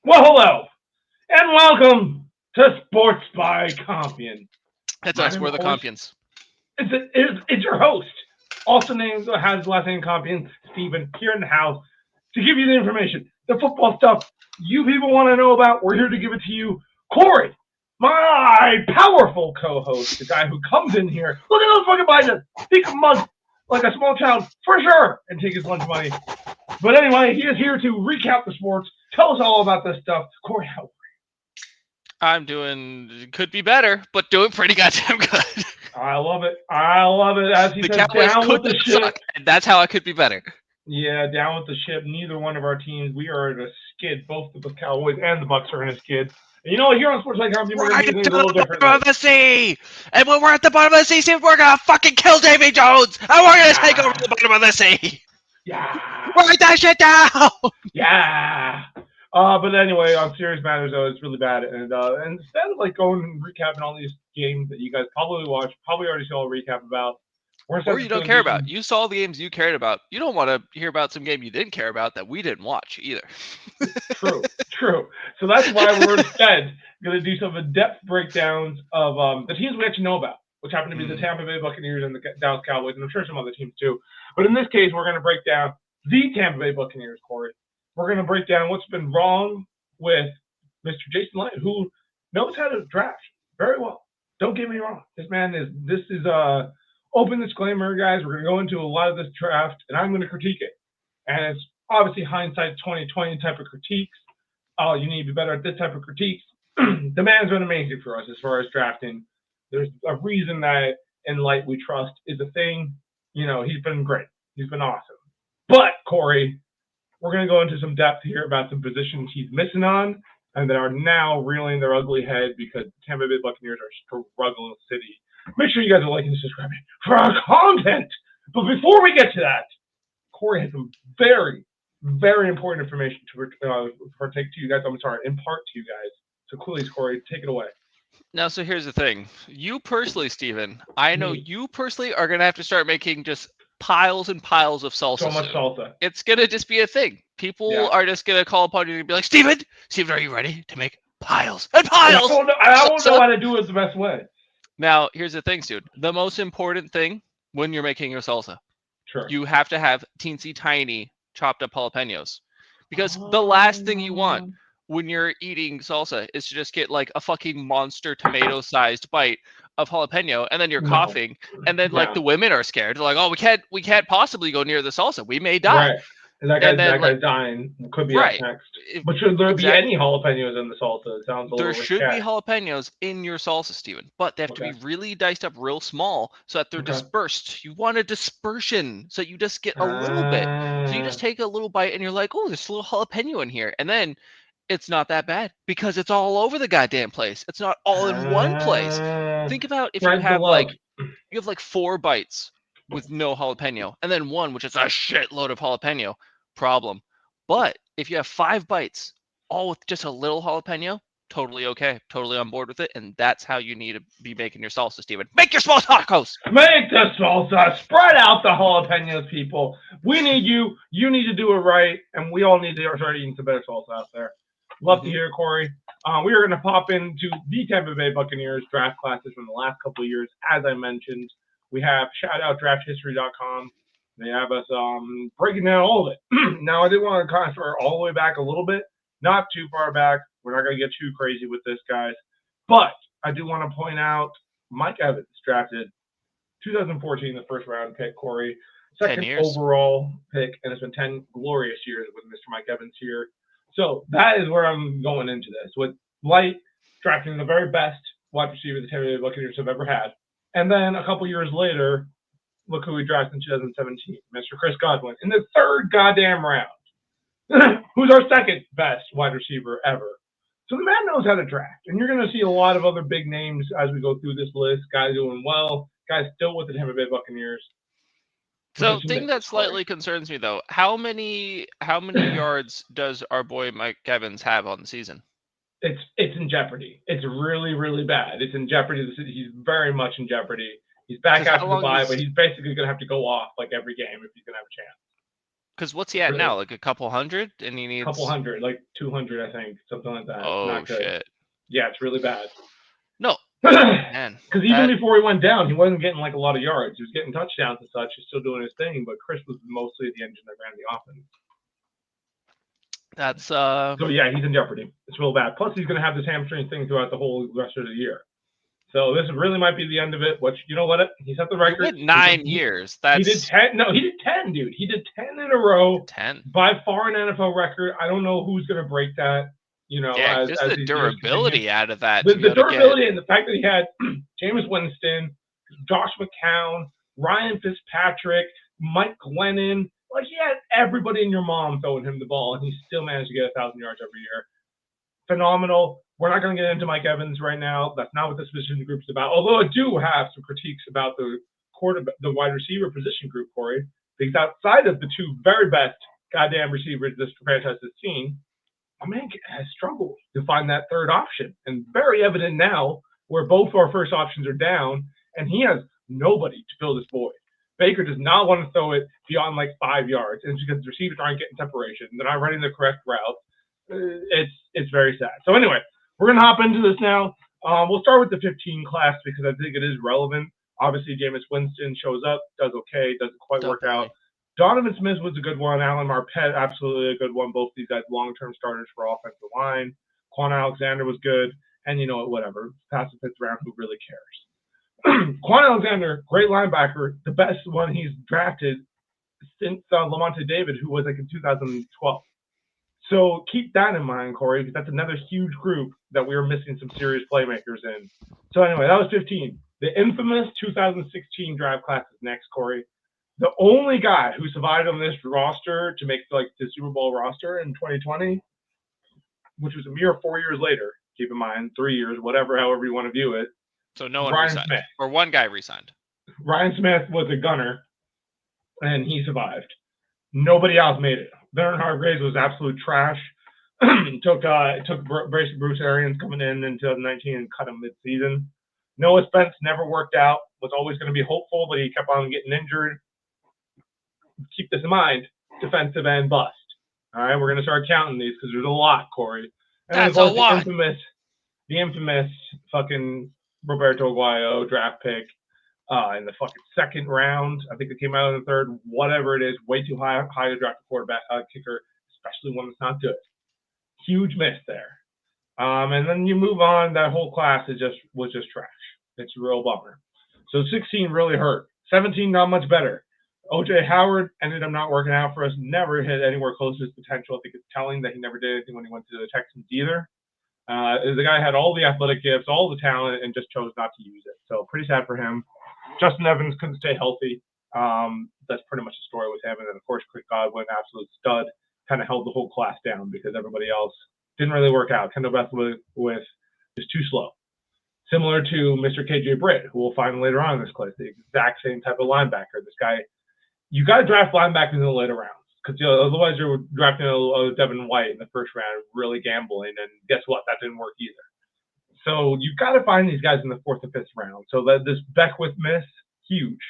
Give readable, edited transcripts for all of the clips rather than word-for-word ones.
Well, hello, and welcome to Sports by Compian. That's My us. name We're is the always, Compians. it's your host, also named, has the last name Compian, Stephen, here in the house, to give you the information, the football stuff you people want to know about. We're here to give it to you. Corey, my powerful co-host, the guy who comes in here, look at those fucking biceps. He can mug like a small child, for sure, and take his lunch money. But anyway, he is here to recap the sports, tell us all about this stuff. Corey, how I'm doing could be better, but doing pretty goddamn good. I love it. I love it. As he The says, Cowboys down with could the not ship. suck, and that's how I could be better. Yeah, down with the ship. Neither one of our teams. We are in a skid. Both the Cowboys and the Bucs are in a skid. And you know what? Here on Sports Like Company, we're going to Right do things into a little the differently. bottom of the sea, and when we're at the bottom of the sea, Steve, we're gonna fucking kill Davy Jones, and we're gonna take over the bottom of the sea. Yeah. Write that shit down. Yeah. But anyway, on serious matters, though, it's really bad. And instead of like going and recapping all these games that you guys probably watched, probably already saw a recap about, we're Or instead you just don't going to care do about. some. You saw the games you cared about. You don't want to hear about some game you didn't care about that we didn't watch either. True, true. So that's why we're instead going to do some in-depth breakdowns of the teams we actually know about, which happen to be the Tampa Bay Buccaneers and the Dallas Cowboys, and I'm sure some other teams too. But in this case, we're going to break down the Tampa Bay Buccaneers, Corey. We're going to break down what's been wrong with Mr. Jason Light, who knows how to draft very well. Don't get me wrong. This is open disclaimer, guys. We're going to go into a lot of this draft, and I'm going to critique it. And it's obviously hindsight 2020 type of critiques. Oh, you need to be better at this type of critiques. The man's been amazing for us as far as drafting. There's a reason that in Light We Trust is a thing. You know, he's been great. He's been awesome. But, Corey, we're going to go into some depth here about some positions he's missing on and that are now reeling their ugly head because the Tampa Bay Buccaneers are struggling city. Make sure you guys are liking and subscribing for our content. But before we get to that, Corey has some very, very important information to partake to you guys. I'm sorry, impart to you guys. So please, Corey, take it away. Now, so here's the thing. You personally, Steven, I know Me. you personally are going to have to start making just piles and piles of salsa So much soon. salsa. It's going to just be a thing. People are just going to call upon you and be like, Steven, are you ready to make piles and piles of I won't know salsa? how to do it the best way. Now, here's the thing, dude. The most important thing when you're making your salsa, Sure. you have to have teensy tiny chopped up jalapenos. Because the last thing you want when you're eating salsa is to just get like a fucking monster tomato sized bite of jalapeno and then you're No. coughing and then like Yeah. the women are scared. They're like, oh, we can't possibly go near the salsa. We may die. Right. And that And then guy's dying. Could be up right. next. But should there be Exactly. any jalapenos in the salsa? It sounds a There little should be risque. jalapenos in your salsa, Steven, but they have to Okay. be really diced up real small so that they're Okay. dispersed. You want a dispersion so you just get a little bit. So you just Uh, take a little bite and you're like, oh, there's a little jalapeno in here. And then it's not that bad because it's all over the goddamn place. It's not all in one place. Think about if spread the love. you have like 4 bites with no jalapeno and then one which is a shitload of jalapeno. Problem. But if you have 5 bites all with just a little jalapeno, totally okay, totally on board with it, and that's how you need to be making your salsa, Steven. Make your small tacos. Make the salsa. Spread out the jalapenos, people. We need you. You need to do it right, and we all need to start eating some better salsa out there. Love to hear, Corey. We are going to pop into the Tampa Bay Buccaneers draft classes from the last couple of years. As I mentioned, we have shout out drafthistory.com. They have us breaking down all of it. Now, I did want to kind of start all the way back a little bit, not too far back. We're not going to get too crazy with this, guys. But I do want to point out Mike Evans drafted 2014, the first round pick, Corey. 10 Second years. overall pick, and it's been 10 glorious years with Mr. Mike Evans here. So that is where I'm going into this, with Light drafting the very best wide receiver the Tampa Bay Buccaneers have ever had. And then a couple years later, look who we drafted in 2017, Mr. Chris Godwin, in the third goddamn round, who's our second best wide receiver ever. So the man knows how to draft, and you're going to see a lot of other big names as we go through this list, guys doing well, guys still with the Tampa Bay Buccaneers. So thing that slightly concerns me though, how many yards does our boy Mike Evans have on the season? It's in jeopardy. It's really, really bad. It's in jeopardy. He's very much in jeopardy. He's back after the bye, but he's basically going to have to go off like every game if he's going to have a chance. Because what's he at Really? now? Like a couple hundred, and he needs Couple hundred, like 200, I think, something like that. Oh Not good. shit! Yeah, it's really bad. No, man. Because even before he went down, he wasn't getting like a lot of yards. He was getting touchdowns and such. He's still doing his thing, but Chris was mostly the engine that ran the offense. That's So yeah, he's in jeopardy. It's real bad. Plus, he's going to have this hamstring thing throughout the whole rest of the year. So this really might be the end of it. Which, you know what? He set the record. He went 9 years. He did 10. No, he did 10, dude. He did 10 in a row. 10 by far an NFL record. I don't know who's going to break that. You know, yeah, as the durability out of that. The durability and the fact that he had Jameis Winston, Josh McCown, Ryan Fitzpatrick, Mike Glennon. Like, he had everybody in your mom throwing him the ball, and he still managed to get 1,000 yards every year. Phenomenal. We're not going to get into Mike Evans right now. That's not what this position group is about. Although I do have some critiques about the wide receiver position group, Corey, because outside of the two very best goddamn receivers this franchise has seen, my man has struggled to find that third option. And very evident now where both our first options are down, and he has nobody to fill this void. Baker does not want to throw it beyond like 5 yards, and it's because the receivers aren't getting separation. They're not running the correct route. It's very sad. So anyway, we're going to hop into this now. We'll start with the 15 class because I think it is relevant. Obviously, Jameis Winston shows up, does okay, doesn't quite work out. Donovan Smith was a good one. Alan Marpet, absolutely a good one. Both these guys long-term starters for offensive line. Quan Alexander was good. And you know what, whatever. Past the 5th round, who really cares? Quan Alexander, great linebacker. The best one he's drafted since Lamonte David, who was like in 2012. So keep that in mind, Corey, because that's another huge group that we were missing some serious playmakers in. So anyway, that was 15. The infamous 2016 draft class is next, Corey. The only guy who survived on this roster to make like the Super Bowl roster in 2020, which was a mere 4 years later, keep in mind, 3 years, whatever, however you want to view it. So no one resigned. Smith. Or one guy resigned. Ryan Smith was a gunner, and he survived. Nobody else made it. Bernard Hargraves was absolute trash. took Bruce Arians coming in 2019 and cut him mid-season. Noah Spence never worked out. Was always going to be hopeful, but he kept on getting injured. Keep this in mind, defensive end bust. All right, we're going to start counting these because there's a lot, Corey. And that's of course, a lot. The infamous fucking Roberto Aguayo draft pick in the fucking 2nd round. I think it came out in the 3rd, whatever it is, way too high to draft a quarterback kicker, especially one that's not good. Huge miss there. And then you move on, that whole class was just trash. It's a real bummer. So 16 really hurt. 17 not much better. O.J. Howard ended up not working out for us, never hit anywhere close to his potential. I think it's telling that he never did anything when he went to the Texans either. The guy had all the athletic gifts, all the talent, and just chose not to use it. So pretty sad for him. Justin Evans couldn't stay healthy. That's pretty much the story with him. And then, of course, Chris Godwin, absolute stud, kind of held the whole class down because everybody else didn't really work out. Kendall Beth with is too slow. Similar to Mr. KJ Britt, who we'll find later on in this class, the exact same type of linebacker. This guy, you got to draft linebackers in the later rounds because otherwise you're drafting a Devin White in the 1st round, really gambling. And guess what? That didn't work either. So you got to find these guys in the 4th or 5th round. So that this Beckwith miss, huge.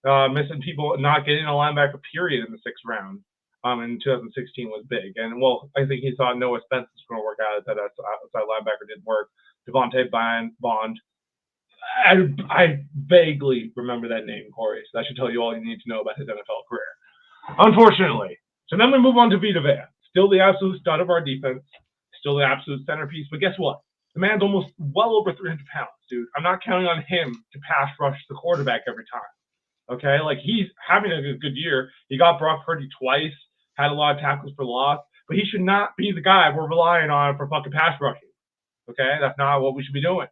Missing people, not getting a linebacker period in the 6th round in 2016 was big. And, well, I think he thought Noah Spence was going to work out. That outside linebacker didn't work. Devontae Bond. I vaguely remember that name, Corey. So that should tell you all you need to know about his NFL career. Unfortunately. So then we move on to Vita Vea. Still the absolute stud of our defense. Still the absolute centerpiece. But guess what? The man's almost well over 300 pounds, dude. I'm not counting on him to pass rush the quarterback every time. Okay? Like, he's having a good year. He got Brock Purdy twice, had a lot of tackles for loss, but he should not be the guy we're relying on for fucking pass rushing. Okay? That's not what we should be doing.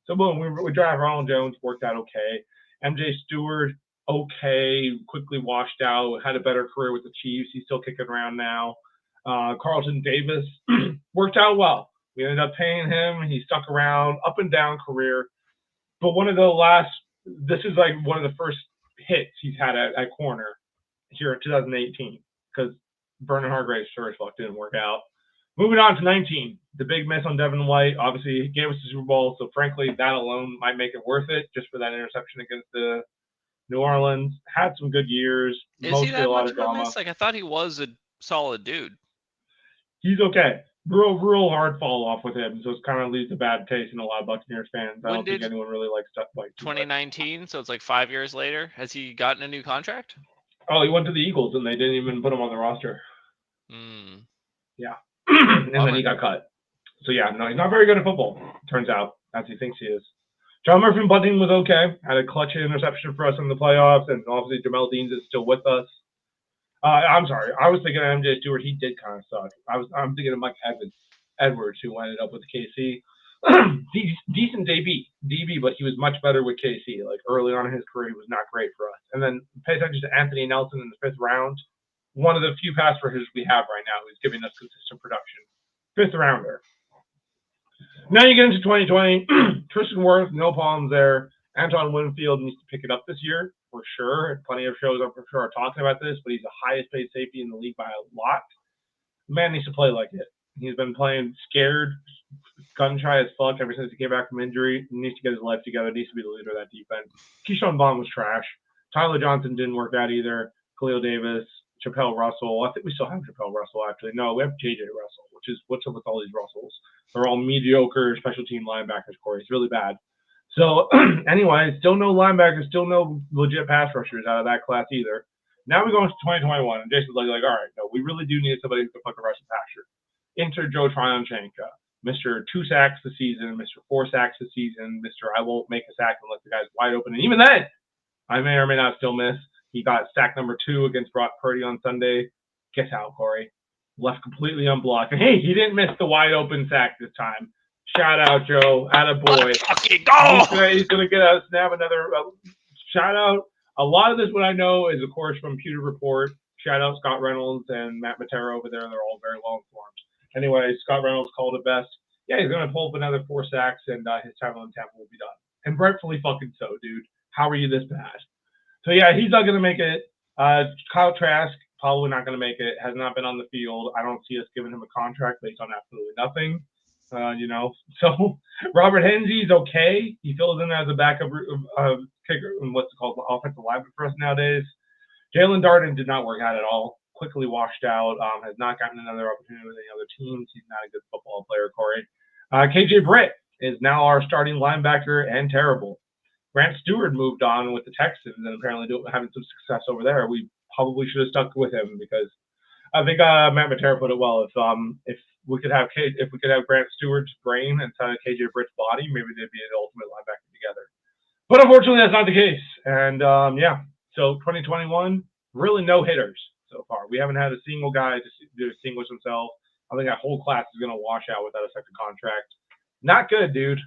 So, boom, we drive Ronald Jones, worked out okay. MJ Stewart, okay, quickly washed out, had a better career with the Chiefs. He's still kicking around now. Carlton Davis worked out well. We ended up paying him. He stuck around, up and down career. But this is like one of the first hits he's had at corner here in 2018 because Bernard Hargraves sure as fuck didn't work out. Moving on to 19, the big miss on Devin White. Obviously, he gave us the Super Bowl, so frankly, that alone might make it worth it just for that interception against the New Orleans, had some good years, Is he mostly a that lot much of of a drama. miss? Like I thought he was a solid dude. He's okay. Real hard fall off with him, so it kind of leaves a bad taste in a lot of Buccaneers fans. I don't think anyone really likes stuff like 2019, so it's like 5 years later. Has he gotten a new contract? Oh, he went to the Eagles, and they didn't even put him on the roster. Yeah. And then he got cut. So, yeah, no, he's not very good at football, turns out, as he thinks he is. John Murphy Bunting was okay. Had a clutch interception for us in the playoffs, and obviously Jamel Deans is still with us. I'm sorry. I was thinking of MJ Stewart. He did kind of suck. I'm thinking of Mike Edwards, who ended up with KC. Decent DB, but he was much better with KC. Like early on in his career, he was not great for us. And then pay attention to Anthony Nelson in the 5th round. One of the few pass rushers we have right now who's giving us consistent production. 5th rounder. Now you get into 2020. Tristan Wirth, no problems there. Anton Winfield needs to pick it up this year, for sure. Plenty of shows, I'm sure, are talking about this, but he's the highest paid safety in the league by a lot. Man needs to play like it. He's been playing scared, gun shy as fuck ever since he came back from injury. He needs to get his life together. Needs to be the leader of that defense. Keyshawn Vaughn was trash. Tyler Johnson didn't work out either. Khalil Davis, Chappelle Russell. I think we still have Chappelle Russell, actually. No, we have J.J. Russell, which is what's up with all these Russells. They're all mediocre special team linebackers, Corey. It's really bad. So, anyway, still no linebackers, still no legit pass rushers out of that class either. Now we go into 2021, and Jason's like, all right, no, we really do need somebody who can fucking rush the passer. Enter Joe Tryonchenko, Mr. 2 sacks a season, Mr. 4 sacks a season, Mr. I won't make a sack unless the guy's wide open. And even then, I may or may not still miss. He got sack number 2 against Brock Purdy on Sunday. Guess how, Corey? Left completely unblocked. And hey, he didn't miss the wide open sack this time. Shout out, Joe. Attaboy. Fucking go! He's going to get us to have another shout out. A lot of this, what I know, is, of course, from Pewter Report. Shout out Scott Reynolds and Matt Matera over there. They're all very well informed. Anyway, Scott Reynolds called it best. Yeah, he's going to pull up another 4 sacks, and his time on Tampa will be done. And rightfully fucking so, dude. How are you this bad? So, yeah, he's not going to make it. Kyle Trask, probably not going to make it. Has not been on the field. I don't see us giving him a contract based on absolutely nothing. So Robert Henzy's okay. He fills in as a backup kicker and what's it called, offensive lineman for us nowadays. Jalen Darden did not work out at all. Quickly washed out. Has not gotten another opportunity with any other teams. He's not a good football player, Corey. KJ Britt is now our starting linebacker and terrible. Grant Stewart moved on with the Texans and apparently having some success over there. We probably should have stuck with him because I think Matt Matera put it well. If we could have Grant Stewart's brain inside of KJ Britt's body, maybe they'd be the ultimate linebacker together. But unfortunately, that's not the case. And so 2021, really no hitters so far. We haven't had a single guy to distinguish himself. I think that whole class is going to wash out without a second contract. Not good, dude.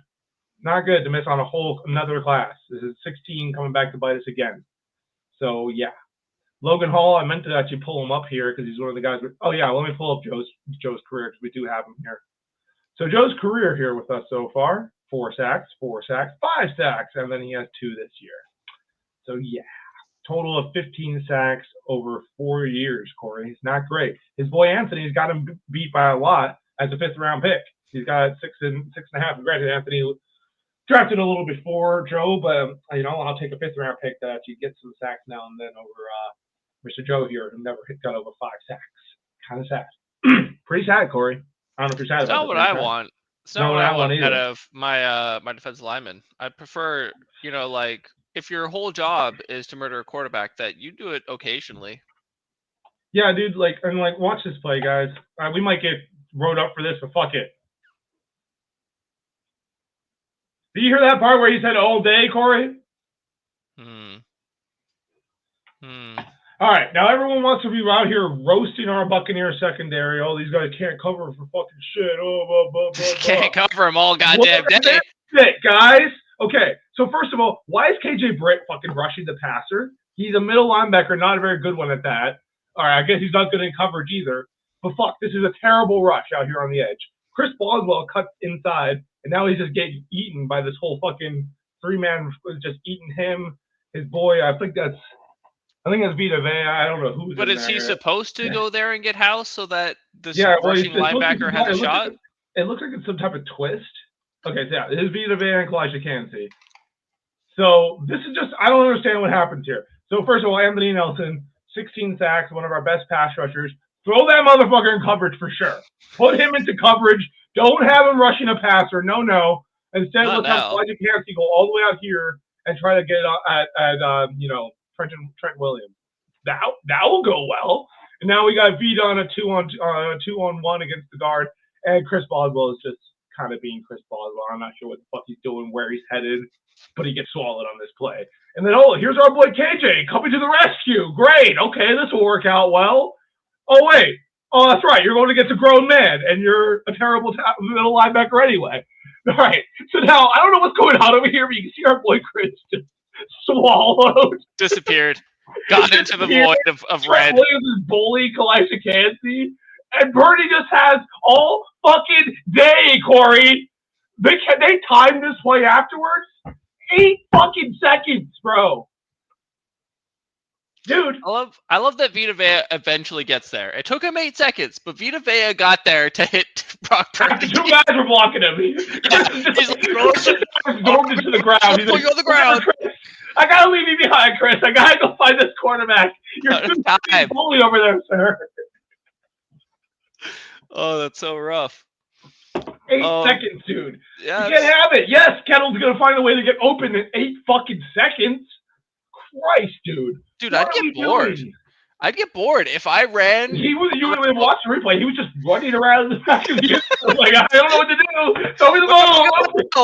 Not good to miss on another class. This is 16 coming back to bite us again. So yeah. Logan Hall, I meant to actually pull him up here because he's one of the guys. Oh yeah, let me pull up Joe's career because we do have him here. So Joe's career here with us so far: 4 sacks, 5 sacks, and then he has 2 this year. So yeah, total of 15 sacks over 4 years. Corey, he's not great. His boy Anthony's got him beat by a lot as a 5th round pick. He's got 6.5. Granted, Anthony drafted a little before Joe, but I'll take a 5th round pick that actually gets some sacks now and then over Mr. Joe here, who never got over 5 sacks. Kind of sad. Pretty sad, Corey. I don't know if you're sad It's about it. Not what I want. It's not what I want out of my defensive lineman. I prefer, like if your whole job is to murder a quarterback, that you do it occasionally. Yeah, dude. Watch this play, guys. We might get wrote up for this, but fuck it. Did you hear that part where he said all day, Corey? All right, now everyone wants to be out here roasting our Buccaneer secondary. Oh, these guys can't cover for fucking shit. Oh, blah, blah, blah, blah. Can't cover them all goddamn day. That's it, guys. Okay, so first of all, why is KJ Britt fucking rushing the passer? He's a middle linebacker, not a very good one at that. All right, I guess he's not good in coverage either. But fuck, this is a terrible rush out here on the edge. Chris Boswell cuts inside, and now he's just getting eaten by this whole fucking 3-man, just eating him, his boy. I think that's Vita Vea. I don't know who's. But is he supposed to go there and get housed so that the rushing well, linebacker has a shot? It looks like it's some type of twist. Okay, so yeah, it is Vita Vea and Kalijah Kancey. So this is just, I don't understand what happens here. So first of all, Anthony Nelson, 16 sacks, one of our best pass rushers. Throw that motherfucker in coverage for sure. Put him into coverage. Don't have him rushing a passer. No. Instead, Not let's have now. Elijah Cansey go all the way out here and try to get at Trent Williams. That will go well. And now we got Vita on a 2-on-1 against the guard, and Chris Boswell is just kind of being Chris Boswell. I'm not sure what the fuck he's doing, where he's headed, but he gets swallowed on this play. And then, here's our boy KJ coming to the rescue. Great. Okay, this will work out well. Oh, wait. Oh, that's right. You're going against a grown man, and you're a terrible middle linebacker anyway. All right. So now, I don't know what's going on over here, but you can see our boy Chris just swallowed. Disappeared. Got into the void of red. Williams is bully Elijah Cansey. And Birdie just has all fucking day, Corey. They timed this play afterwards? 8 fucking seconds, bro. Dude. I love that Vita Vea eventually gets there. It took him 8 seconds, but Vita Vea got there to hit Brock Purdy. 2 guys were blocking him. He's like, absorbed into the ground. He's like, on the ground. I gotta leave you behind, Chris. I gotta go find this quarterback. You're too bully over there, sir. Oh, that's so rough. 8 seconds, dude. Yes. You can't have it. Yes, Kettle's gonna find a way to get open in 8 fucking seconds. Christ, dude. Dude, I'd get bored. I'd get bored if I ran. You would watch the replay. He was just running around the back of you. Like, I don't know what to do. Tell me the ball.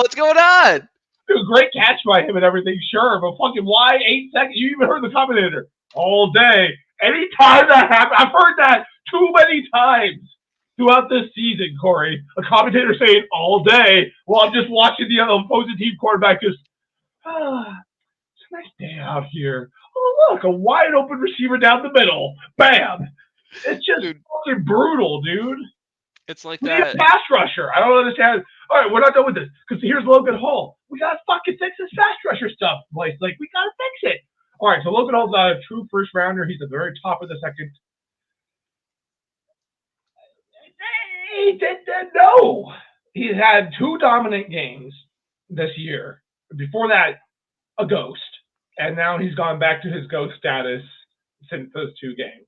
What's going on? Dude, great catch by him and everything, sure, but fucking why 8 seconds? You even heard the commentator all day. Anytime that happens, I've heard that too many times throughout this season, Corey. A commentator saying all day while I'm just watching the opposing team quarterback just, it's a nice day out here. Oh, look, a wide open receiver down the middle. Bam. It's just fucking brutal, dude. It's like we that. need a pass rusher. I don't understand. All right, we're not done with this because here's Logan Hall. We got to fucking fix this pass rusher stuff. Like we got to fix it. All right, so Logan Hall's a true first rounder. He's at the very top of the second. No. He's had 2 dominant games this year. Before that, a ghost. And now he's gone back to his ghost status since those 2 games.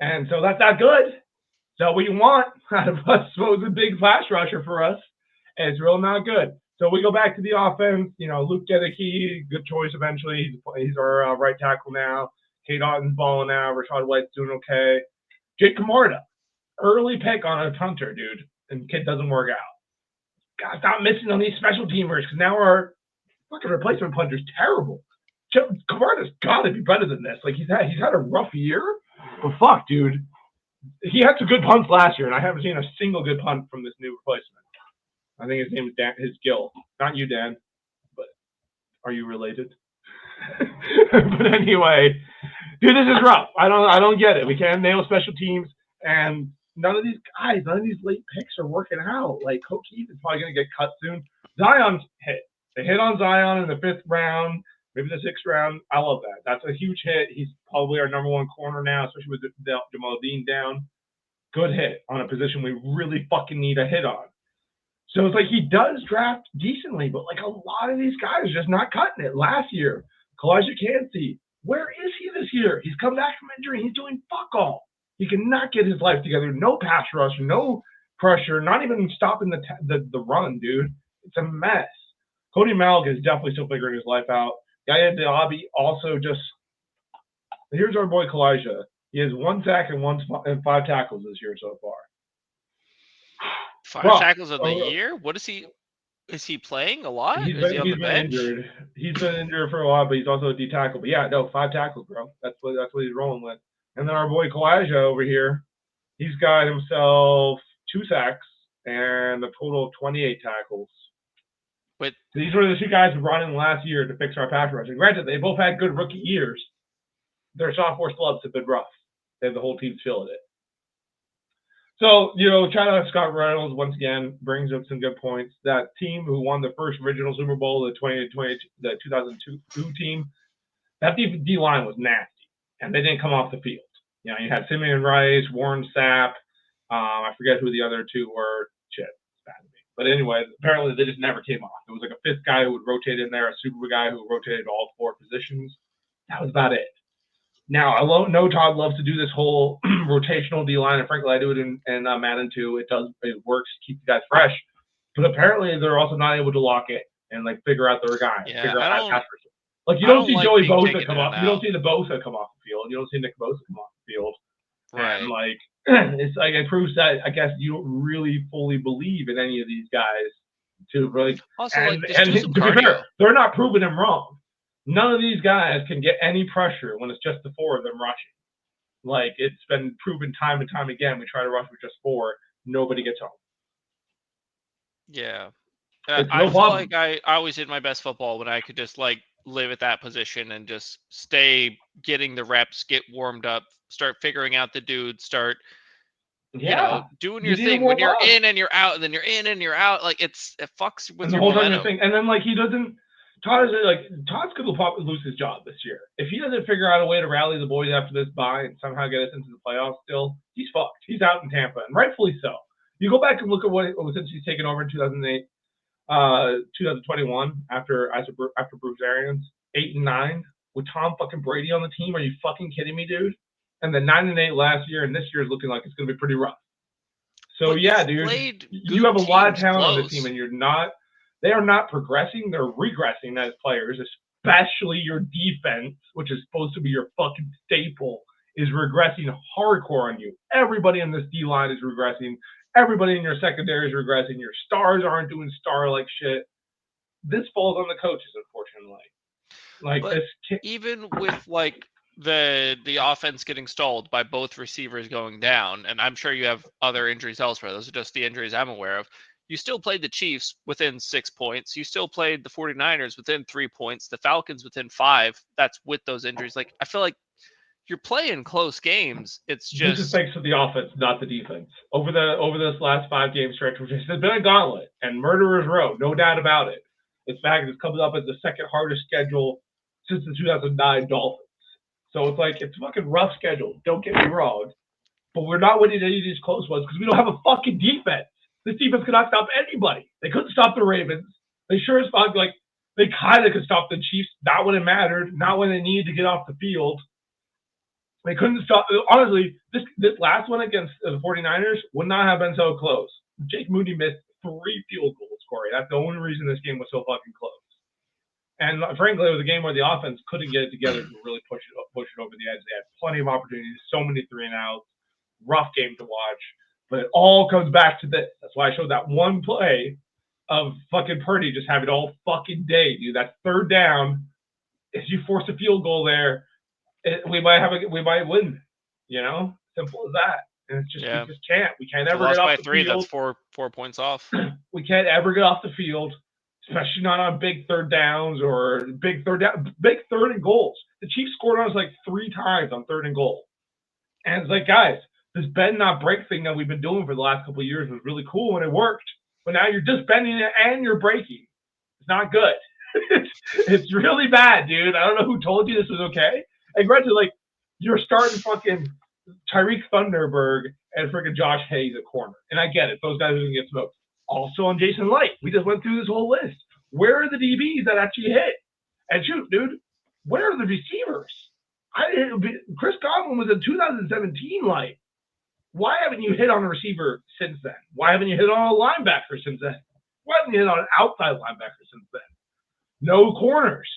And so that's not good. So what you want out of us was a big pass rusher for us. And it's real not good. So we go back to the offense. Luke Gedeke, good choice eventually. He's our right tackle now. Kate Otton's balling out. Rashad White's doing okay. Jake Camarda, early pick on a punter, dude. And kid doesn't work out. God, stop missing on these special teamers because now our fucking replacement punter's terrible. Camarda's got to be better than this. Like he's had a rough year, but fuck, dude. He had some good punts last year, and I haven't seen a single good punt from this new replacement. I think his name is Dan, his Gill. Not you, Dan, but are you related? But anyway, dude, this is rough. I don't get it. We can't nail special teams, and none of these late picks are working out. Like O'Keefe is probably going to get cut soon. Zion's hit. They hit on Zion in the 5th round, maybe the 6th round. I love that. That's a huge hit. He's probably our number 1 corner now, especially with Jamal Dean down. Good hit on a position we really fucking need a hit on. So it's like he does draft decently, but like a lot of these guys are just not cutting it. Last year, Elijah Cansey, where is he this year? He's come back from injury. He's doing fuck all. He cannot get his life together. No pass rush, no pressure, not even stopping the run, dude. It's a mess. Cody Malg is definitely still figuring his life out. Yaya Diaby also just – here's our boy Kalijah. He has 1 sack and 5 tackles this year so far. 5 tackles of the year? What is he – is he playing a lot? He's been injured. He's been injured for a while, but he's also a D tackle. But yeah, no, 5 tackles, bro. That's what he's rolling with. And then our boy Kalijah over here, he's got himself 2 sacks and a total of 28 tackles. But these were the 2 guys who brought in last year to fix our pass rush. And granted, they both had good rookie years. Their sophomore slumps have been rough. The whole team's feeling it. So, shout out to Scott Reynolds once again, brings up some good points. That team who won the first original Super Bowl, the 2002 team, that D-line was nasty, and they didn't come off the field. You had Simeon Rice, Warren Sapp. I forget who the other 2 were. Shit, it's bad to me. But anyway, apparently they just never came off. There was like a fifth guy who would rotate in there, a super guy who rotated all 4 positions. That was about it. Now, I know Todd loves to do this whole rotational D-line, and frankly, I do it in Madden too. It works to keep the guys fresh. But apparently, they're also not able to lock it and like figure out their guy, figure out how to pass. Like you don't see Joey Bosa come off. You don't see the Bosa come off the field. You don't see Nick Bosa come off the field. Right. And like it's like it proves that I guess you don't really fully believe in any of these guys to really. Also, and to be fair, they're not proving him wrong. None of these guys can get any pressure when it's just the 4 of them rushing. Like it's been proven time and time again. We try to rush with just 4, nobody gets home. Yeah. I feel like I always did my best football when I could just like live at that position and just stay getting the reps, get warmed up, start figuring out the dude, start doing your thing. When you're in and you're out, and then you're in and you're out, like it fucks with your momentum. And then like he doesn't. Todd's going to probably lose his job this year if he doesn't figure out a way to rally the boys after this bye and somehow get us into the playoffs. Still, he's fucked. He's out in Tampa, and rightfully so. You go back and look at what since he's taken over in 2008. 2021 after Bruce Arians, 8-9 with Tom fucking Brady on the team. Are you fucking kidding me, dude? And then 9-8 last year, and this year is looking like it's going to be pretty rough. So but yeah, dude, you have a lot of talent on the team, and they are not progressing. They're regressing as players, especially your defense, which is supposed to be your fucking staple, is regressing hardcore on you. Everybody in this D line is regressing. Everybody in your secondary is regressing. Your stars aren't doing star-like shit. This falls on the coaches, unfortunately. Even with like the offense getting stalled by both receivers going down, and I'm sure you have other injuries elsewhere. Those are just the injuries I'm aware of. You still played the Chiefs within 6 points. You still played the 49ers within 3 points. The Falcons within 5. That's with those injuries. Like I feel like you're playing close games. It's just this is thanks to the offense, not the defense. Over this last 5-game stretch, which has been a gauntlet and murderer's row, no doubt about it. In fact, it's coming up as the second hardest schedule since the 2009 Dolphins. So it's like it's a fucking rough schedule. Don't get me wrong, but we're not winning any of these close ones because we don't have a fucking defense. This defense cannot stop anybody. They couldn't stop the Ravens. They sure as fuck they kind of could stop the Chiefs, not when it mattered, not when they needed to get off the field. They couldn't stop. Honestly, this last one against the 49ers would not have been so close. Jake Moody missed 3 field goals, Corey. That's the only reason this game was so fucking close. And frankly, it was a game where the offense couldn't get it together to really push it over the edge. They had plenty of opportunities, so many 3-and-outs, rough game to watch. But it all comes back to this. That's why I showed that one play of fucking Purdy just have it all fucking day, dude. That 3rd down, if you force a field goal there, we might win. Simple as that. And it's just we just can't. We can't ever get off the 3, field. That's 4 points off. We can't ever get off the field, especially not on big 3rd downs or big 3rd and goals. The Chiefs scored on us like 3 times on 3rd and goal. And it's like, guys, this bend not break thing that we've been doing for the last couple of years was really cool and it worked. But now you're just bending it and you're breaking. It's not good. It's really bad, dude. I don't know who told you this was okay. And granted, you're starting fucking Tyreek Thunderberg and freaking Josh Hayes at corner. And I get it. Those guys are going to get smoked. Also on Jason Light. We just went through this whole list. Where are the DBs that actually hit? And shoot, dude, where are the receivers? Chris Godwin was a 2017 Light. Why haven't you hit on a receiver since then? Why haven't you hit on a linebacker since then? Why haven't you hit on an outside linebacker since then? No corners.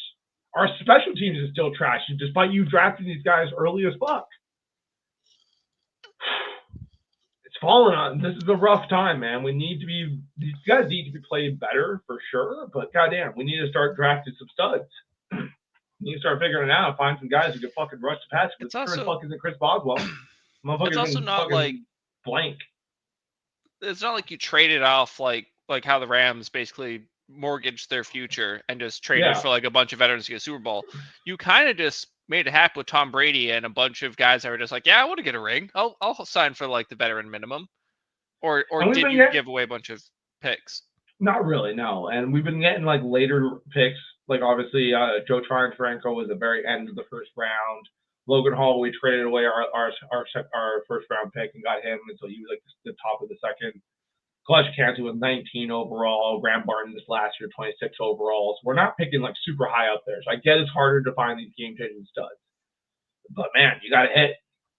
Our special teams is still trashy, despite you drafting these guys early as fuck. It's falling on. This is a rough time, man. These guys need to be played better for sure, but goddamn, we need to start drafting some studs. We need to start figuring it out, find some guys who can fucking rush the pass. It's also, fuck isn't Chris Boswell. It's also not like blank. It's not like you traded off like how the Rams basically mortgaged their future and just traded for like a bunch of veterans to get a Super Bowl. You kind of just made it happen with Tom Brady and a bunch of guys that were just like, yeah, I want to get a ring. I'll sign for like the veteran minimum. Or did you give away a bunch of picks? Not really, no. And we've been getting like later picks. Like obviously Joe Tryon-Franco was the very end of the 1st round. Logan Hall, we traded away our 1st round pick and got him until he was like the top of the 2nd. Kalechi Campbell was 19 overall. Graham Barton this last year, 26 overall. So we're not picking like super high up there. So I get it's harder to find these game-changing studs. But man, you got to hit.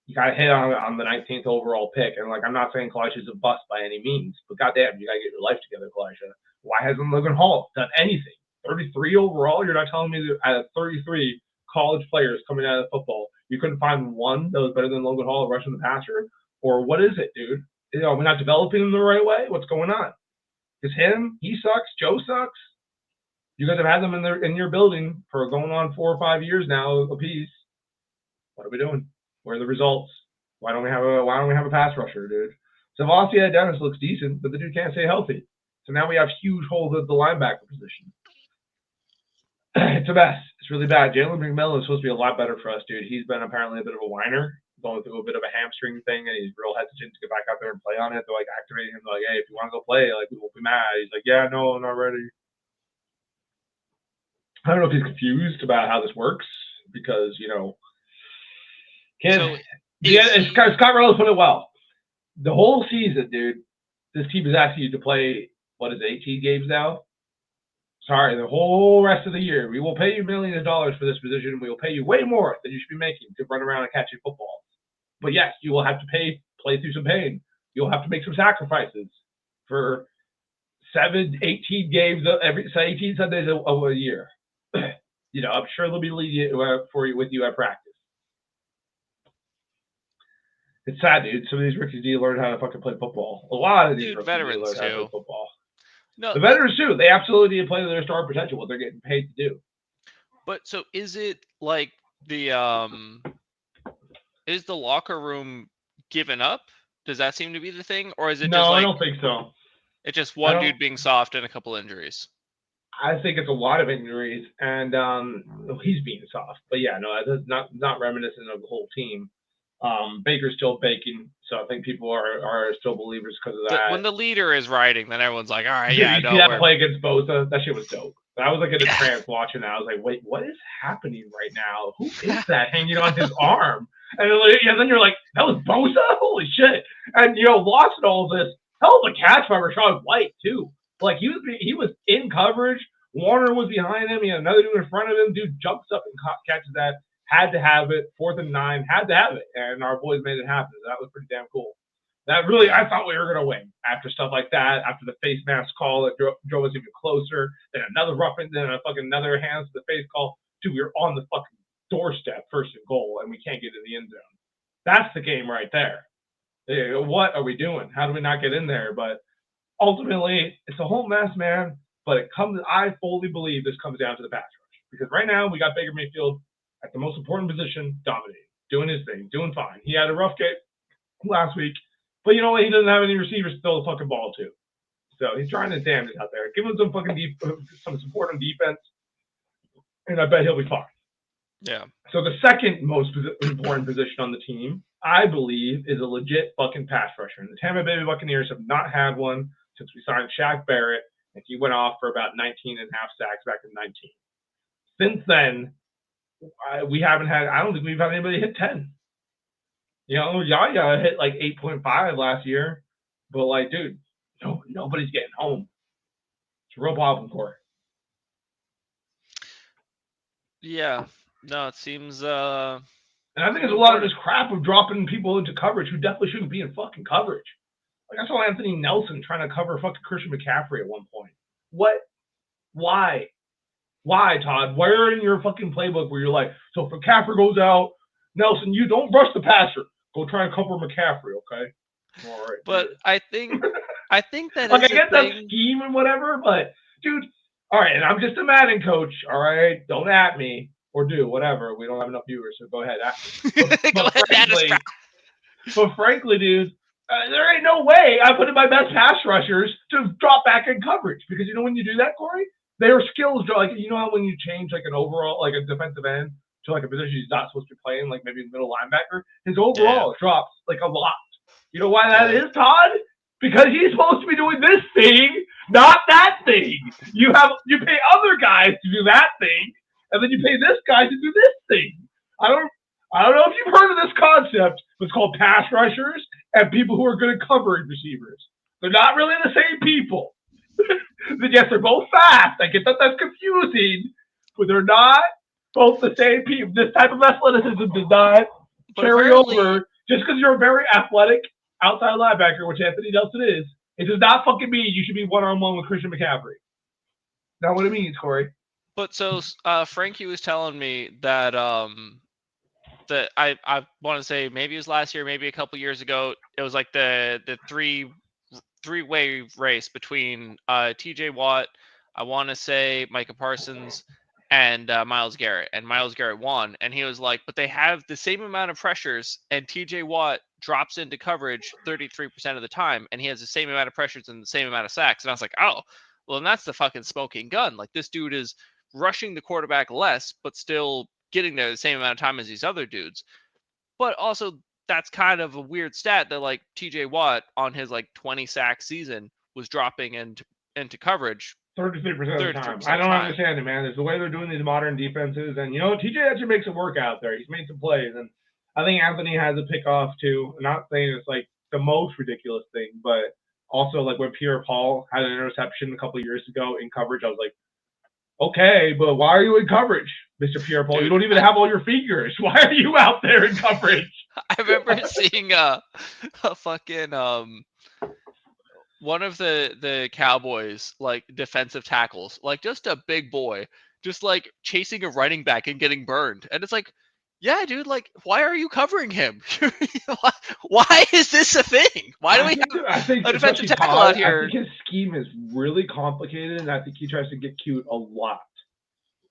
You got to hit on the 19th overall pick. And like, I'm not saying Kalechi's a bust by any means, but goddamn, you got to get your life together, Kalechi. Why hasn't Logan Hall done anything? 33 overall? You're not telling me that out of 33 college players coming out of football, you couldn't find one that was better than Logan Hall rushing the passer? Or what is it, dude? Are we not developing him the right way? What's going on? Because he sucks. Joe sucks. You guys have had them in your building for going on 4 or 5 years now apiece. What are we doing? Where are the results? Why don't we have a pass rusher, dude? Savastia Dennis looks decent, but the dude can't stay healthy. So now we have huge holes at the linebacker position. It's a mess. It's really bad. Jalen McMillan is supposed to be a lot better for us, dude. He's been apparently a bit of a whiner, going through a bit of a hamstring thing, and he's real hesitant to get back out there and play on it. They're like activating him, like, hey, if you want to go play, like, we won't be mad. He's like, yeah, no, I'm not ready. I don't know if he's confused about how this works because, Scott Rose put it well. The whole season, dude, this team is asking you to play, 18 games now? Sorry, the whole rest of the year. We will pay you millions of dollars for this position. We will pay you way more than you should be making to run around and catch a football. But yes, you will have to play through some pain. You'll have to make some sacrifices for 18 games, 18 Sundays a year. I'm sure they'll be lenient with you at practice. It's sad, dude. Some of these rookies need to learn how to fucking play football. A lot of these rookies need to learn how to play football. No, the veterans too. They absolutely need to play to their star potential, what they're getting paid to do. But so is it like the is the locker room given up? Does that seem to be the thing, or is it just like? I don't think so. It's just one dude being soft and a couple injuries. I think it's a lot of injuries, and he's being soft. But yeah, no, that's not reminiscent of the whole team. Baker's still baking, so I think people are still believers because of that. When the leader is riding, then everyone's like, all right, you see that play against Bosa? That shit was dope. I was like in a trance watching that. I was like, wait, what is happening right now? Who is that hanging on his arm? And then you're like, that was Bosa? Holy shit. And, lost in all this. Hell of a catch by Rachaad White, too. Like, he was in coverage. Warner was behind him. He had another dude in front of him. Dude jumps up and catches that. Had to have it. 4th and 9. Had to have it. And our boys made it happen. That was pretty damn cool. That really, I thought we were going to win after stuff like that, after the face mask call that drove us even closer, then another roughing, then another hands to the face call. Dude, we were on the fucking doorstep, 1st and goal, and we can't get in the end zone. That's the game right there. What are we doing? How do we not get in there? But ultimately, it's a whole mess, man. But I fully believe this comes down to the pass rush. Because right now, we got Baker Mayfield at the most important position, dominating, doing his thing, doing fine. He had a rough game last week. But you know what? He doesn't have any receivers to throw the fucking ball to. So he's trying his damnedest out there. Give him some fucking some support on defense, and I bet he'll be fine. Yeah. So the second most important position on the team, I believe, is a legit fucking pass rusher. And the Tampa Bay Buccaneers have not had one since we signed Shaq Barrett, and he went off for about 19 and a half sacks back in 19. Since then, we haven't had. I don't think we've had anybody hit 10. Yaya hit like 8.5 last year, but like, dude, nobody's getting home. It's a real problem, Corey. Yeah, no, it seems. And I think there's a lot of this crap of dropping people into coverage who definitely shouldn't be in fucking coverage. Like I saw Anthony Nelson trying to cover fucking Christian McCaffrey at one point. What? Why? Why, Todd? Where in your fucking playbook where you're like, so if McCaffrey goes out, Nelson, you don't rush the passer. Go try and cover McCaffrey, okay? All right. But dude. I think that like is I get that scheme and whatever, but dude, all right, and I'm just a Madden coach, all right? Don't at me or do whatever. We don't have enough viewers, so go ahead at me. But frankly, dude, there ain't no way I put in my best pass rushers to drop back in coverage because when you do that, Corey, their skills like how when you change like an overall like a defensive end to like a position he's not supposed to be playing, like maybe middle linebacker, his overall drops like a lot. You know why that is, Todd? Because he's supposed to be doing this thing, not that thing. You pay other guys to do that thing, and then you pay this guy to do this thing. I don't know if you've heard of this concept. It's called pass rushers and people who are good at covering receivers. They're not really the same people. Yes, they're both fast. I get that that's confusing, but they're not both the same people. This type of athleticism does not But carry apparently, over just because you're a very athletic outside linebacker, which Anthony Nelson is. It does not fucking mean you should be one-on-one with Christian McCaffrey. Not what it means, Corey. but so Frankie was telling me that that I want to say maybe it was last year, maybe a couple years ago. It was like the three-way race between T.J. Watt, I want to say Micah Parsons, and Myles Garrett. And Myles Garrett won. And he was like, but they have the same amount of pressures, and T.J. Watt drops into coverage 33% of the time, and he has the same amount of pressures and the same amount of sacks. And I was like, oh, well, then that's the fucking smoking gun. Like, this dude is rushing the quarterback less, but still getting there the same amount of time as these other dudes. But also, that's kind of a weird stat that like TJ Watt on his like 20 sack season was dropping into coverage 33% of the 33% time. of I the don't time. understand it, man. It's the way they're doing these modern defenses. And, TJ actually makes it work out there. He's made some plays. And I think Anthony has a pick off, too. I'm not saying it's like the most ridiculous thing, but also like when Pierre Paul had an interception a couple of years ago in coverage, I was like, okay, but why are you in coverage, Mr. Pierre Paul? Dude, You don't even have all your fingers. Why are you out there in coverage? I remember seeing a fucking one of the Cowboys like defensive tackles, like just a big boy, just like chasing a running back and getting burned. And it's like, yeah, dude, like why are you covering him? Why is this a thing? Why do we I think have a defensive especially tackle Todd, out I here? think his scheme is really complicated, and I think he tries to get cute a lot.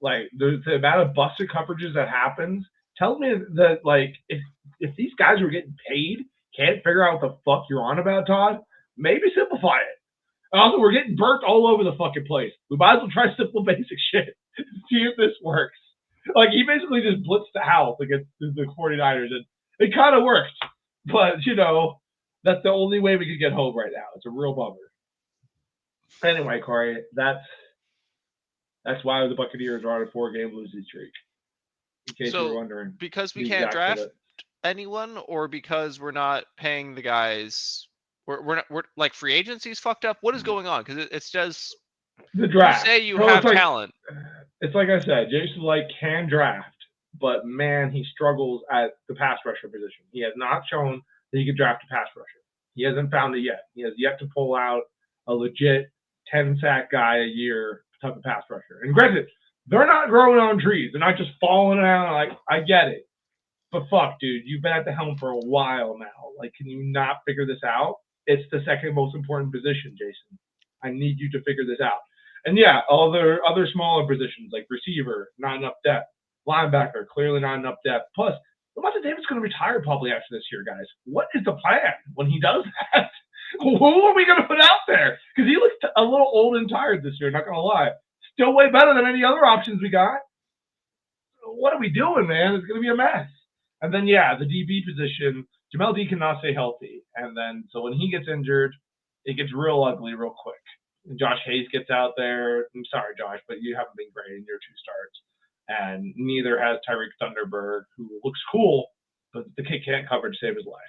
Like the amount of busted coverages that happens tells me that like if these guys are getting paid, can't figure out what the fuck you're on about, Todd, maybe simplify it. Also, we're getting burnt all over the fucking place. We might as well try simple basic shit. See if this works. Like he basically just blitzed the house against the 49ers, and it kind of worked. But that's the only way we could get home right now. It's a real bummer. Anyway, Corey, that's why the Buccaneers are on a 4-game losing streak. In case you were So wondering. because we The can't exact draft pivot. anyone, or because we're not paying the guys, we're like free agency's fucked up. What is going on? Because it's just The you draft. say you So have talent. it's like I said, Jason Light can draft, but man, he struggles at the pass rusher position. He has not shown that he can draft a pass rusher. He hasn't found it yet. He has yet to pull out a legit 10-sack guy a year type of pass rusher. And granted, they're not growing on trees. They're not just falling out. Like, I get it. But fuck, dude, you've been at the helm for a while now. Like, can you not figure this out? It's the second most important position, Jason. I need you to figure this out. And yeah, all the other smaller positions like receiver, not enough depth. Linebacker, clearly not enough depth. Plus, Lavonte David's going to retire probably after this year, guys. What is the plan when he does that? Who are we going to put out there? Because he looks a little old and tired this year, not going to lie. Still way better than any other options we got. What are we doing, man? It's going to be a mess. And then, yeah, the DB position, Jamel D cannot stay healthy. And then, so when he gets injured, it gets real ugly real quick. And Josh Hayes gets out there. I'm sorry, Josh, but you haven't been great in your 2 starts. And neither has Tyreek Thunderberg, who looks cool, but the kid can't cover to save his life.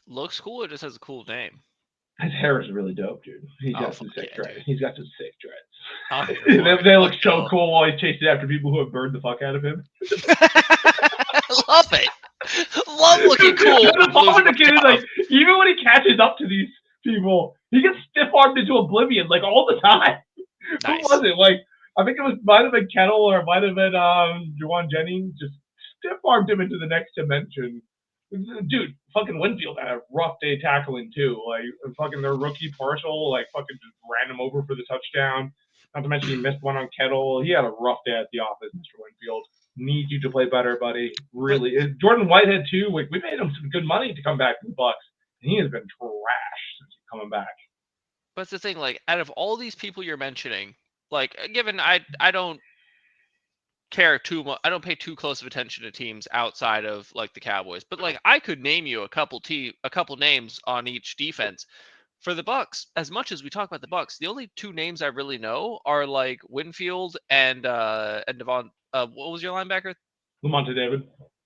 Looks cool. It just has a cool name. His hair is really dope, dude. He's got some sick dreads. Dude. He's got some sick dreads. Oh, they look so cool while he's chasing after people who have burned the fuck out of him. Love it. Love looking cool. The problem with the kid is like, even when he catches up to these people, he gets stiff armed into oblivion like all the time. Nice. Who was it? Like, I think it might have been Kettle or it might have been Juwan Jennings. Just stiff armed him into the next dimension. Dude, fucking Winfield had a rough day tackling too. Like fucking their rookie Parcel, like fucking just ran him over for the touchdown. Not to mention he missed one on Kettle. He had a rough day at the office, Mr. Winfield. Need you to play better, buddy. Really. Jordan Whitehead too. Like we paid him some good money to come back to the Bucs. And he has been trash since he's coming back. But it's the thing, like, out of all these people you're mentioning, like, given I don't care too much, I don't pay too close of attention to teams outside of like the Cowboys, but like I could name you a couple names on each defense. For the Bucs, as much as we talk about the Bucs, the only 2 names I really know are like Winfield and Devon. What was your linebacker? Lavonte David.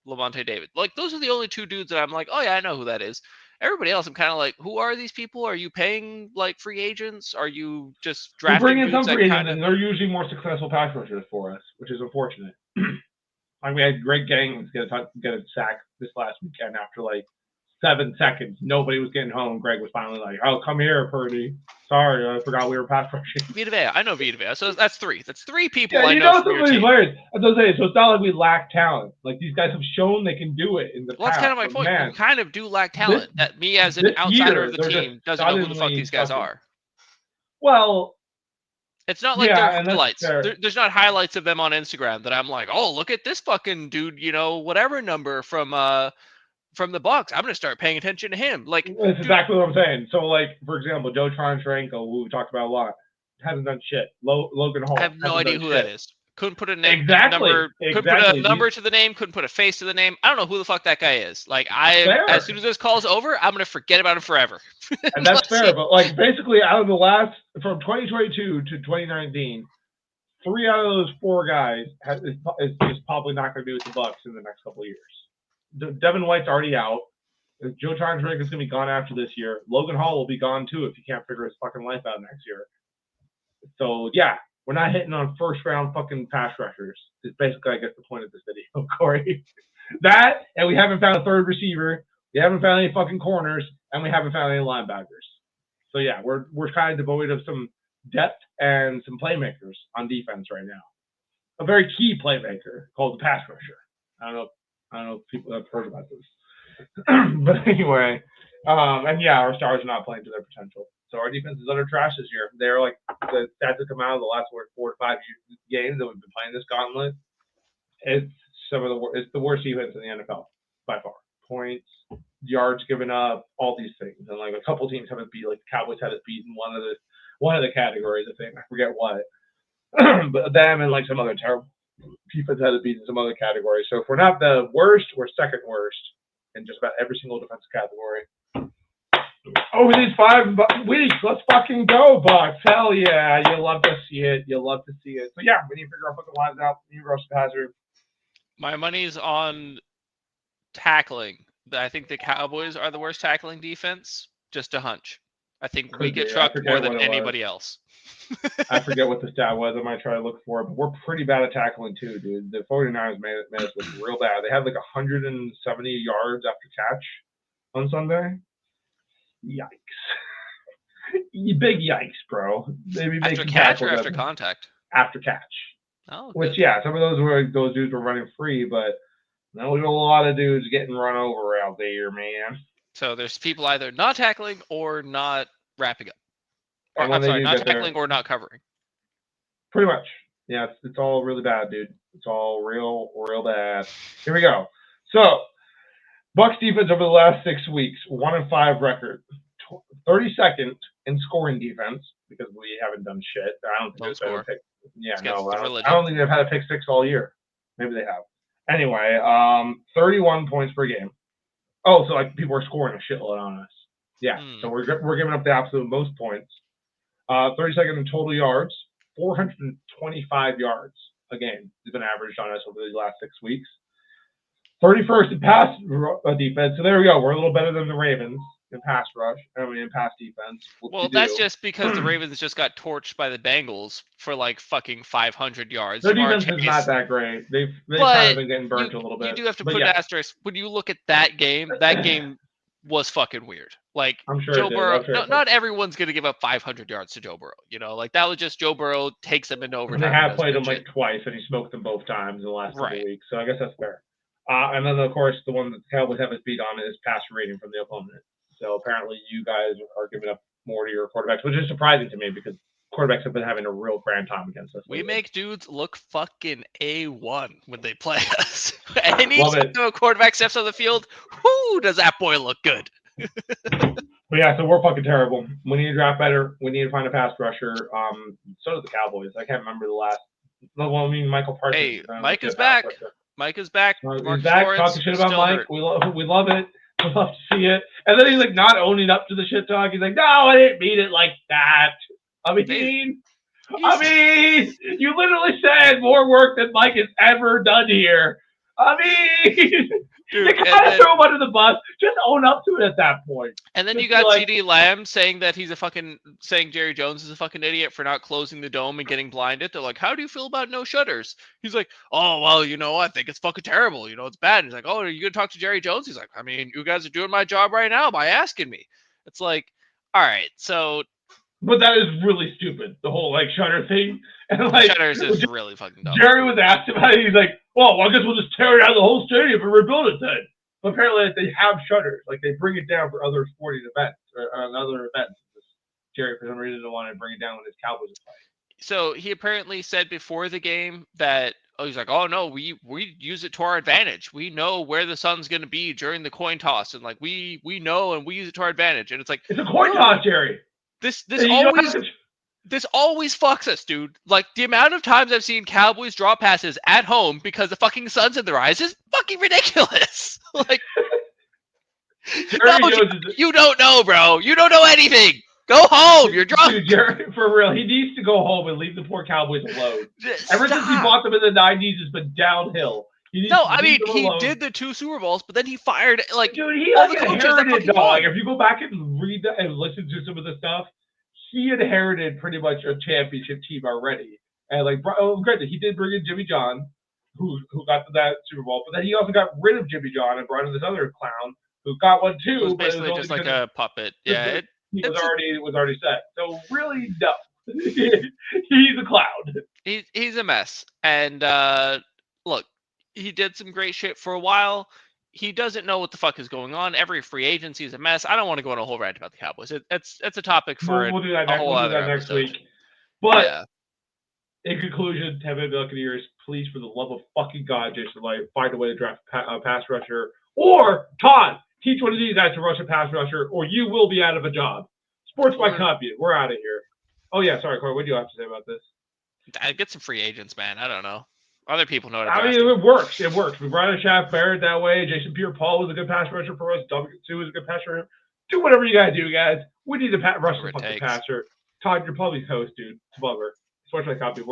Lavonte David. Like those are the only 2 dudes that I'm like, oh yeah, I know who that is. Everybody else, I'm kind of like, who are these people? Are you paying like free agents? Are you just We bring drafting in some dudes that free agents, kind of? and they're usually more successful pass rushers for us, which is unfortunate. Like we had Greg Gaines get a sack this last weekend after like 7 seconds. Nobody was getting home. Greg was finally like, "Oh, come here, Purdy. Sorry, I forgot we were pass rushing." Vita Vea. I know Vita Vea. So that's 3. That's 3 people Yeah, I you know know from your some of these team. players. That's what I'm saying. So it's not like we lack talent. Like these guys have shown they can do it in the Well, that's past. kind of my But point. man, You kind of do lack talent. That me as an this outsider year of the they're just team doesn't know who the fuck suddenly these guys fucking. are. Well, It's not like they're yeah, and that's highlights. fair. There's not highlights of them on Instagram that I'm like, oh, look at this fucking dude, whatever number from the Bucs. I'm gonna start paying attention to him. Like, That's dude, exactly what I'm saying. So, like, for example, Joe Troncharenko, who we talked about a lot, hasn't done shit. Logan Hall I have no hasn't idea done who shit. that is. Couldn't put a Exactly. Couldn't put a number to the name. Couldn't put a face to the name. I don't know who the fuck that guy is. Like, as soon as this call's over, I'm gonna forget about him forever. And that's fair. But like, basically, out of the last from 2022 to 2019, 3 out of those 4 guys is probably not going to be with the Bucs in the next couple of years. Devin White's already out. Joe Troncharenko is going to be gone after this year. Logan Hall will be gone too if he can't figure his fucking life out next year. So yeah, we're not hitting on first round fucking pass rushers. Is basically, I guess, the point of this video, Corey. That, and we haven't found a third receiver. We haven't found any fucking corners, and we haven't found any linebackers. So yeah, we're kind of devoid of some depth and some playmakers on defense right now. A very key playmaker called the pass rusher. I don't know if people have heard about this. But anyway, and yeah, our stars are not playing to their potential. So our defense is under trash this year. They're like the stats that come out of the last 4 to 5 games that we've been playing this gauntlet. It's it's the worst defense in the NFL by far. Points, yards given up, all these things, and like a couple teams haven't beat. Like the Cowboys had us beat in one of the categories. I think I forget what, but them and like some other terrible defense had us beat in some other category. So if we're not the worst, we're second worst in just about every single defensive category. Over these 5 weeks, let's fucking go, Bucs. Hell yeah. You love to see it. You love to see it. So yeah, we need to figure our fucking lines out. We need to rush the passer. My money's on tackling. I think the Cowboys are the worst tackling defense. Just a hunch. I think we get trucked more than anybody else. I forget what the stat was. I might try to look for it, but we're pretty bad at tackling too, dude. The 49ers made us look real bad. They had like 170 yards after catch on Sunday. Yikes. Big yikes, bro. Maybe after catch or after contact? After catch. Oh, good. Which, yeah, some of those dudes were running free, but no, we got a lot of dudes getting run over out there, man. So there's people either not tackling or not wrapping up. Or, I'm sorry, not tackling or not covering. Pretty much. Yeah, it's all really bad, dude. It's all real bad. Here we go. So, Bucs defense over the last 6 weeks, 1-5 record, 32nd in scoring defense because we haven't done shit. I don't think they've had a pick. Yeah, no, I don't think they've had a pick 6 all year. Maybe they have. Anyway, 31 points per game. Oh, so like people are scoring a shitload on us. Yeah, so we're giving up the absolute most points. 32nd in total yards, 425 yards a game has been averaged on us over these last 6 weeks. 31st in pass defense. So there we go. We're a little better than the Ravens in pass rush. In pass defense. Well, that's just because the Ravens just got torched by the Bengals for like fucking 500 yards. Their defense is not that great. They've kind of been getting burnt a little bit. You do have to put an asterisk. When you look at that game was fucking weird. Like, I'm sure Joe Burrow, not everyone's going to give up 500 yards to Joe Burrow. Like that was just Joe Burrow takes them into overtime. They have played him like twice, and he smoked them both times in the last couple weeks. So I guess that's fair. And then, of course, the one that the Cowboys have us beat on is passer rating from the opponent. So apparently you guys are giving up more to your quarterbacks, which is surprising to me because quarterbacks have been having a real grand time against us. We make dudes look fucking A1 when they play us. Any time a quarterback steps on the field, whoo, does that boy look good. But yeah, so we're fucking terrible. We need to draft better. We need to find a pass rusher. So do the Cowboys. I can't remember the last. Well, I mean, Michael Parsons. Hey, Mike is back. Mike is back. He's back. Talking shit about Mike. We love it. We love to see it. And then he's like not owning up to the shit talk. He's like, no, I didn't mean it like that. I mean, you literally said more work than Mike has ever done here. I mean, Dude, you kind of throw him under the bus. Just own up to it at that point. And then Just you got like, CeeDee Lamb saying that saying Jerry Jones is a fucking idiot for not closing the dome and getting blinded. They're like, how do you feel about no shutters? He's like, oh, well, I think it's fucking terrible. It's bad. He's like, oh, are you going to talk to Jerry Jones? He's like, I mean, you guys are doing my job right now by asking me. It's like, all right, so. But that is really stupid, the whole like shutter thing. And like shutters is really fucking dumb. Jerry was asked about it. He's like, well, I guess we'll just tear down the whole stadium and rebuild it then. But apparently they have shutters. Like they bring it down for other sporting events or other events. Jerry, for some reason, didn't want to bring it down when his Cowboys are playing. So he apparently said before the game that he's like, oh no, we use it to our advantage. We know where the sun's going to be during the coin toss, and like we know and we use it to our advantage. And it's like, it's a coin toss, Jerry. This always fucks us, dude. Like the amount of times I've seen Cowboys draw passes at home because the fucking sun's in their eyes is fucking ridiculous. Like, no, you don't know, bro. You don't know anything. Go home. You're drunk. Dude, Jerry, for real, he needs to go home and leave the poor Cowboys alone. Ever since he bought them in the 90s, it's been downhill. He did the 2 Super Bowls, but then he fired like dude. He all the coaches inherited. Like if you go back and read that and listen to some of the stuff, he inherited pretty much a championship team already. And like, granted, he did bring in Jimmy John, who got to that Super Bowl, but then he also got rid of Jimmy John and brought in this other clown who got one too. It was basically just like a puppet. Yeah, he was already set. So really, no, he's a clown. He's a mess. And look, he did some great shit for a while. He doesn't know what the fuck is going on. Every free agency is a mess. I don't want to go on a whole rant about the Cowboys. It's a topic for we'll do that next week. But yeah. In conclusion, Tampa Bay Buccaneers, please, for the love of fucking God, Jason Light, find a way to draft a pass rusher. Or, Todd, teach one of these guys to rush a pass rusher, or you will be out of a job. Sports by Compian. We're out of here. Oh, yeah, sorry, Corey. What do you have to say about this? I get some free agents, man. I don't know. Other people know. It works. It works. We brought in Shaq Barrett that way. Jason Pierre-Paul was a good pass rusher for us. W2 was a good pass rusher. Do whatever you got to do, guys. We need to rush the fucking passer. Todd, you're probably host, dude. It's Bubber. Sports by Compian.